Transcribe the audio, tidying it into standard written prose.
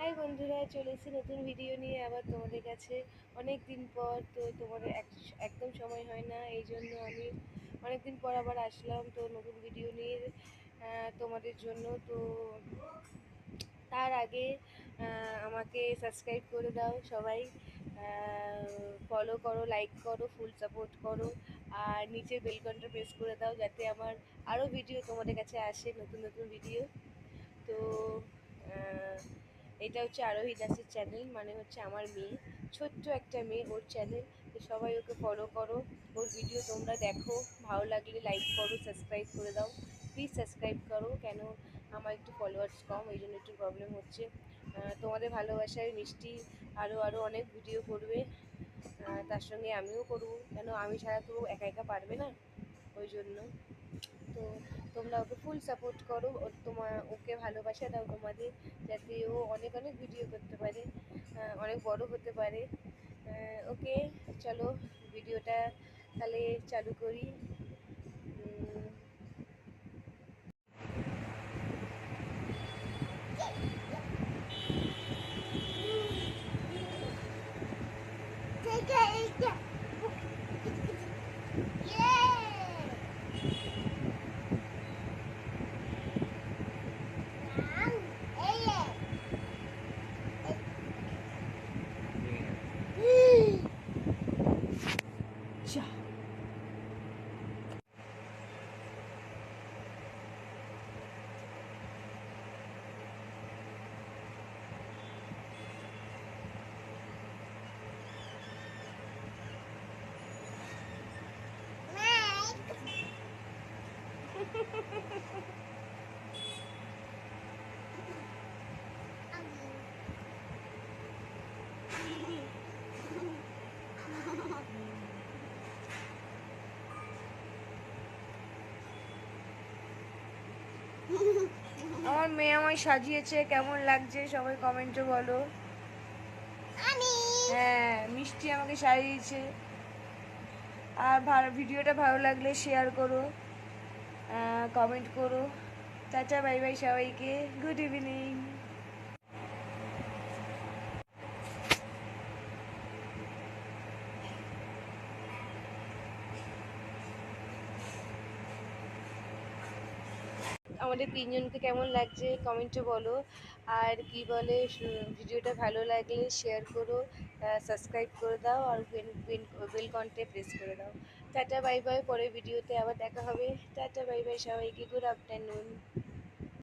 High বন্ধুরা, চলে এসেছি নতুন ভিডিও নিয়ে আবার তোমাদের কাছে। অনেক দিন পর তো তোমাদের একদম সময় হয় না, এই জন্য আমি অনেক দিন পর আবার আসলাম তো নতুন ভিডিও নিয়ে তোমাদের জন্য। তো তার আগে আমাকে সাবস্ক্রাইব করে দাও সবাই, ফলো করো, লাইক করো, ফুল সাপোর্ট করো, আর নিচে বেলকনটা প্রেস করে দাও যাতে আমার আরও ভিডিও তোমাদের কাছে আসে, নতুন নতুন ভিডিও। তো এটা হচ্ছে আরোহী দাসের চ্যানেল, মানে হচ্ছে আমার মেয়ে, ছোট্ট একটা মেয়ে, ওর চ্যানেল। তো সবাই ওকে ফলো করো, ওর ভিডিও তোমরা দেখো, ভালো লাগলে লাইক করো, সাবস্ক্রাইব করে দাও। প্লিজ সাবস্ক্রাইব করো, কেন আমার একটু ফলোয়ার্স কম, এই জন্য একটু প্রবলেম হচ্ছে। তোমাদের ভালোবাসায় মিষ্টি আরও আরও অনেক ভিডিও করবে, তার সঙ্গে আমিও করবো, কেন আমি ছাড়া তো একা একা পারবে না, ওই জন্য। তো তোমরা ওকে ফুল সাপোর্ট করো, ওকে ভালোবাসা দাও তোমাদের, যাতে ও অনেক অনেক ভিডিও করতে পারে, অনেক বড় হতে পারে। ওকে, চলো ভিডিওটা তাহলে চালু করি। আমার মেয়ে আমায় সাজিয়েছে, কেমন লাগছে সবাই কমেন্টে বলো। হ্যাঁ, মিষ্টি আমাকে সাজিয়েছে। আর ভিডিওটা ভালো লাগলে শেয়ার করো, কমেন্ট করো। টাটা, বাই বাই সবাইকে, গুড ইভিনিং। আমাদের তিনজনকে কেমন লাগছে কমেন্টে বলো, আর কি বলে, ভিডিওটা ভালো লাগলে শেয়ার করো, সাবস্ক্রাইব করে দাও, আর বেল কন্টে প্রেস করে দাও। টাটা বাই বাই, পরের ভিডিওতে আবার দেখা হবে। টাটা বাই বাই সবাইকে, গুড আফটারনুন।